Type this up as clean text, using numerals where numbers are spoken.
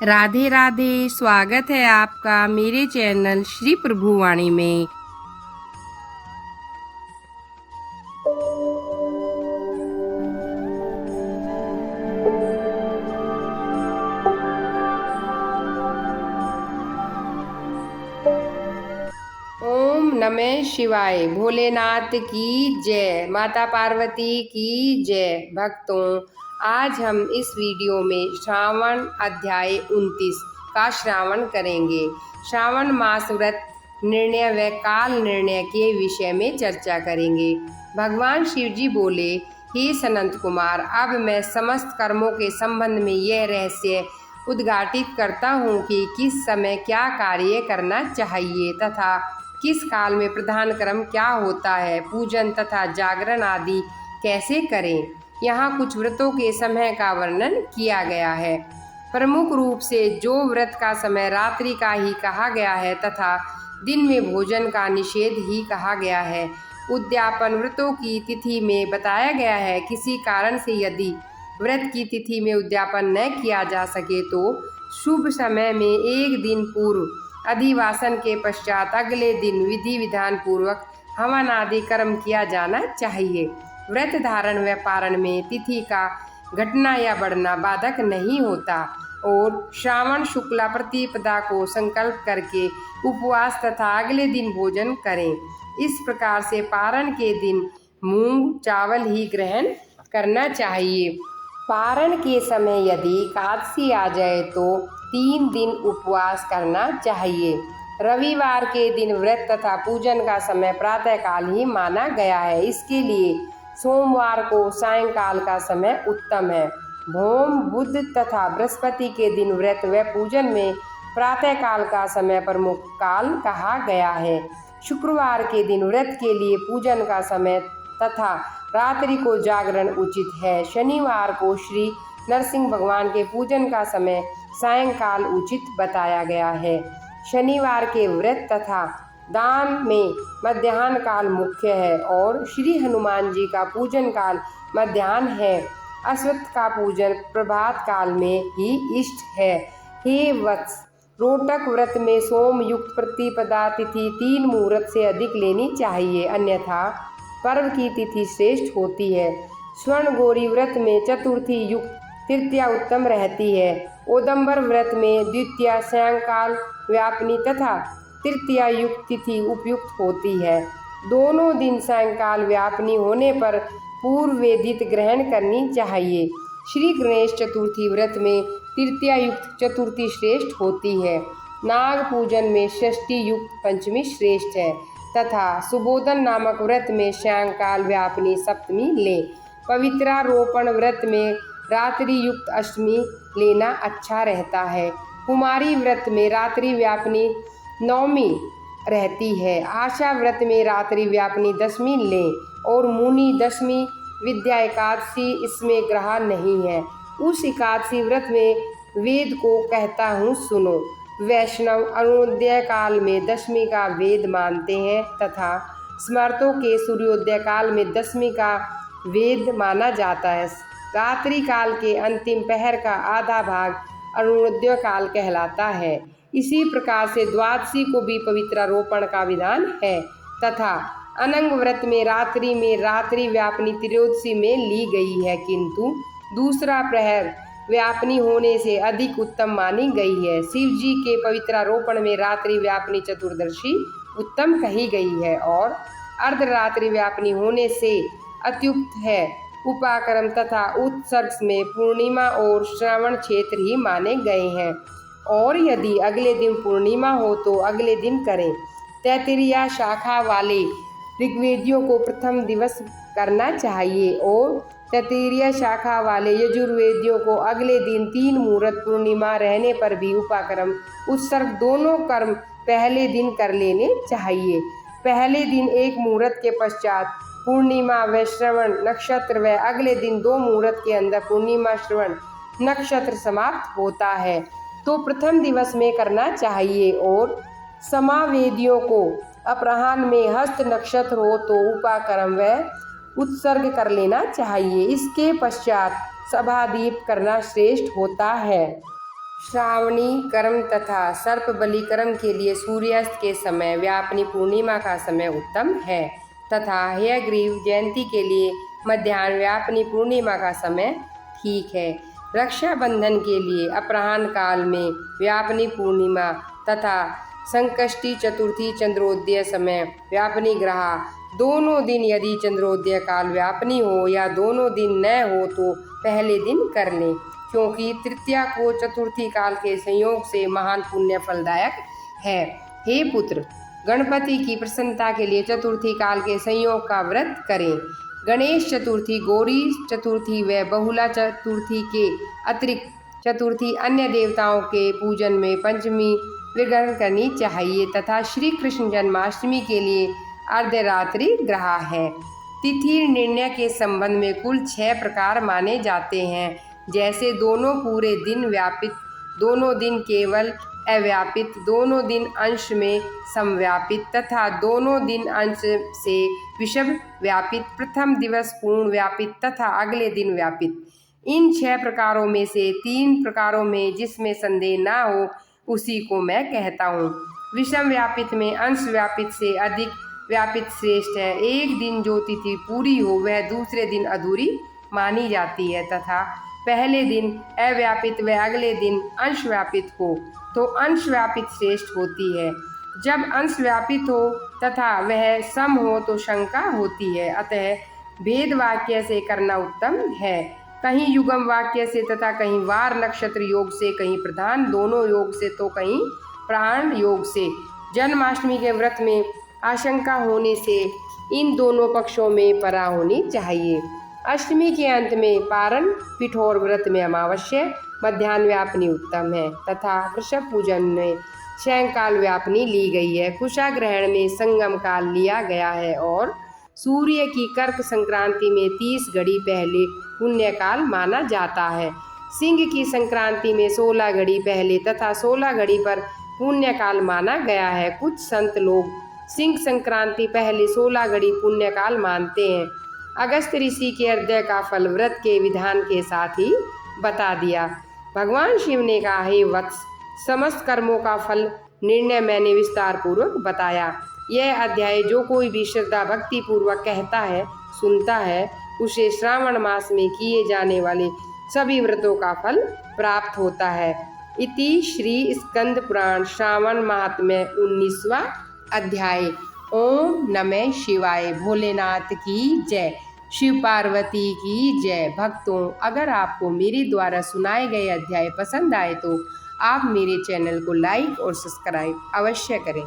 राधे राधे। स्वागत है आपका मेरे चैनल श्री प्रभुवाणी में। ओम नमः शिवाय। भोलेनाथ की जय, माता पार्वती की जय। भक्तों, आज हम इस वीडियो में श्रावण अध्याय 29 का श्रावण करेंगे। श्रावण मास व्रत निर्णय व काल निर्णय के विषय में चर्चा करेंगे। भगवान शिव जी बोले, हे सनंत कुमार, अब मैं समस्त कर्मों के संबंध में यह रहस्य उद्घाटित करता हूँ कि किस समय क्या कार्य करना चाहिए तथा किस काल में प्रधान कर्म क्या होता है, पूजन तथा जागरण आदि कैसे करें। यहाँ कुछ व्रतों के समय का वर्णन किया गया है। प्रमुख रूप से जो व्रत का समय रात्रि का ही कहा गया है तथा दिन में भोजन का निषेध ही कहा गया है। उद्यापन व्रतों की तिथि में बताया गया है। किसी कारण से यदि व्रत की तिथि में उद्यापन न किया जा सके तो शुभ समय में एक दिन पूर्व अधिवासन के पश्चात अगले दिन विधि विधान पूर्वक हवन आदि कर्म किया जाना चाहिए। व्रत धारण व पारण में तिथि का घटना या बढ़ना बाधक नहीं होता और श्रावण शुक्ला प्रतिपदा को संकल्प करके उपवास तथा अगले दिन भोजन करें। इस प्रकार से पारण के दिन मूंग चावल ही ग्रहण करना चाहिए। पारण के समय यदि एकादशी आ जाए तो 3 दिन उपवास करना चाहिए। रविवार के दिन व्रत तथा पूजन का समय प्रातःकाल ही माना गया है। इसके लिए सोमवार को सायंकाल का समय उत्तम है। भौम बुध तथा बृहस्पति के दिन व्रत व पूजन में प्रातःकाल का समय प्रमुख काल कहा गया है। शुक्रवार के दिन व्रत के लिए पूजन का समय तथा रात्रि को जागरण उचित है। शनिवार को श्री नरसिंह भगवान के पूजन का समय सायंकाल उचित बताया गया है। शनिवार के व्रत तथा दान में मध्याह्न काल मुख्य है और श्री हनुमान जी का पूजन काल मध्याह्न है। अश्वत्थ का पूजन प्रभात काल में ही इष्ट है। हे वत्स, रोटक व्रत में सोम युक्त प्रतिपदा तिथि 3 मुहूर्त से अधिक लेनी चाहिए, अन्यथा पर्व की तिथि श्रेष्ठ होती है। स्वर्ण गौरी व्रत में चतुर्थी युक्त तृतीया उत्तम रहती है। ओदंबर व्रत में द्वितीया सायंकाल व्यापनी तथा तृतीया युक्त तिथि उपयुक्त होती है। दोनों दिन सायंकाल व्यापनी होने पर पूर्व वेदित ग्रहण करनी चाहिए। श्री गणेश चतुर्थी व्रत में तृतीया युक्त चतुर्थी श्रेष्ठ होती है। नाग पूजन में षष्ठी युक्त पंचमी श्रेष्ठ है तथा सुबोधन नामक व्रत में सायंकाल व्यापनी सप्तमी ले। पवित्रारोपण व्रत में रात्रि युक्त अष्टमी लेना अच्छा रहता है। कुमारी व्रत में रात्रि व्यापनी नवमी रहती है। आशा व्रत में रात्रि व्यापनी दशमी लें और मुनि दशमी विद्या एकादशी इसमें ग्रह नहीं है। उस एकादशी व्रत में वेद को कहता हूँ सुनो। वैष्णव अरुणोदय काल में दशमी का वेद मानते हैं तथा स्मृतों के सूर्योदय काल में दशमी का वेद माना जाता है। रात्रि काल के अंतिम पहर का आधा भाग अरुणोदय काल कहलाता है। इसी प्रकार से द्वादशी को भी पवित्रारोपण का विधान है तथा अनंग व्रत में रात्रि व्यापनी त्रयोदशी में ली गई है, किंतु दूसरा प्रहर व्यापनी होने से अधिक उत्तम मानी गई है। शिव जी के पवित्रारोपण में रात्रि व्यापनी चतुर्दशी उत्तम कही गई है और अर्धरात्रि व्यापनी होने से अत्युक्त है। उपाकर्म तथा उत्सर्ग में पूर्णिमा और श्रवण क्षेत्र ही माने गए हैं और यदि अगले दिन पूर्णिमा हो तो अगले दिन करें। तैत्तिरीय शाखा वाले ऋग्वेदियों को प्रथम दिवस करना चाहिए और तैत्तिरीय शाखा वाले यजुर्वेदियों को अगले दिन 3 मुहूर्त पूर्णिमा रहने पर भी उपाकर्म उत्सर्ग दोनों कर्म पहले दिन कर लेने चाहिए। पहले दिन 1 मुहूर्त के पश्चात पूर्णिमा व श्रवण नक्षत्र व अगले दिन 2 मुहूर्त के अंदर पूर्णिमा श्रवण नक्षत्र समाप्त होता है तो प्रथम दिवस में करना चाहिए और समावेदियों को अपराह्न में हस्त नक्षत्र हो तो उपाकर्म व उत्सर्ग कर लेना चाहिए। इसके पश्चात सभादीप करना श्रेष्ठ होता है। श्रावणी कर्म तथा सर्प बलि कर्म के लिए सूर्यास्त के समय व्यापनी पूर्णिमा का समय उत्तम है तथा हयग्रीव जयंती के लिए मध्याह्न व्यापनी पूर्णिमा का समय ठीक है। रक्षाबंधन के लिए अपराह्न काल में व्यापनी पूर्णिमा तथा संकष्टी चतुर्थी चंद्रोदय समय व्यापनी ग्रहा दोनों दिन यदि चंद्रोदय काल व्यापनी हो या दोनों दिन न हो तो पहले दिन कर लें, क्योंकि तृतीया को चतुर्थी काल के संयोग से महान पुण्य फलदायक है। हे पुत्र, गणपति की प्रसन्नता के लिए चतुर्थी काल के संयोग का व्रत करें। गणेश चतुर्थी, गौरी चतुर्थी व बहुला चतुर्थी के अतिरिक्त चतुर्थी अन्य देवताओं के पूजन में पंचमी विग्रहण करनी चाहिए तथा श्री कृष्ण जन्माष्टमी के लिए अर्धरात्रि ग्रह है। तिथि निर्णय के संबंध में कुल 6 प्रकार माने जाते हैं, जैसे दोनों पूरे दिन व्यापित, दोनों दिन केवल अव्यापित, दोनों दिन अंश में समव्यापित तथा दोनों दिन अंश से विषम व्यापित, प्रथम दिवस पूर्ण व्यापित तथा अगले दिन व्यापित। इन 6 प्रकारों में से 3 प्रकारों में जिसमें संदेह ना हो उसी को मैं कहता हूँ। विषम व्यापित में अंश व्यापित से अधिक व्यापित श्रेष्ठ है। एक दिन जो तिथि पूरी हो वह दूसरे दिन अधूरी मानी जाती है तथा पहले दिन अव्यापित व अगले दिन अंश व्यापित हो तो अंश व्यापित श्रेष्ठ होती है। जब अंश व्यापित हो तथा वह सम हो तो शंका होती है, अतः भेद वाक्य से करना उत्तम है। कहीं युगम वाक्य से तथा कहीं वार नक्षत्र योग से, कहीं प्रधान दोनों योग से तो कहीं प्राण योग से। जन्माष्टमी के व्रत में आशंका होने से इन दोनों पक्षों में परा होनी चाहिए। अष्टमी के अंत में पारण पिठोर व्रत में अमावस्या मध्याह्न व्यापनी उत्तम है तथा वृषभ पूजन में सायंकाल व्यापनी ली गई है। कुशा ग्रहण में संगम काल लिया गया है और सूर्य की कर्क संक्रांति में 30 घड़ी पहले पुण्य काल माना जाता है। सिंह की संक्रांति में 16 घड़ी पहले तथा 16 घड़ी पर पुण्य काल माना गया है। कुछ संत लोग सिंह संक्रांति पहले 16 घड़ी पुण्य काल मानते हैं। अगस्त ऋषि के अर्घ्य का फल व्रत के विधान के साथ ही बता दिया। भगवान शिव ने कहा, हे वत्स, समस्त कर्मों का फल निर्णय मैंने विस्तार पूर्वक बताया। यह अध्याय जो कोई भी श्रद्धा भक्ति पूर्वक कहता है, सुनता है, उसे श्रावण मास में किए जाने वाले सभी व्रतों का फल प्राप्त होता है। इति श्री स्कंद पुराण श्रावण महात्म्य 19वां अध्याय। ओम नमः शिवाय। भोलेनाथ की जय। शिव पार्वती की जय। भक्तों, अगर आपको मेरे द्वारा सुनाए गए अध्याय पसंद आए तो आप मेरे चैनल को लाइक और सब्सक्राइब अवश्य करें।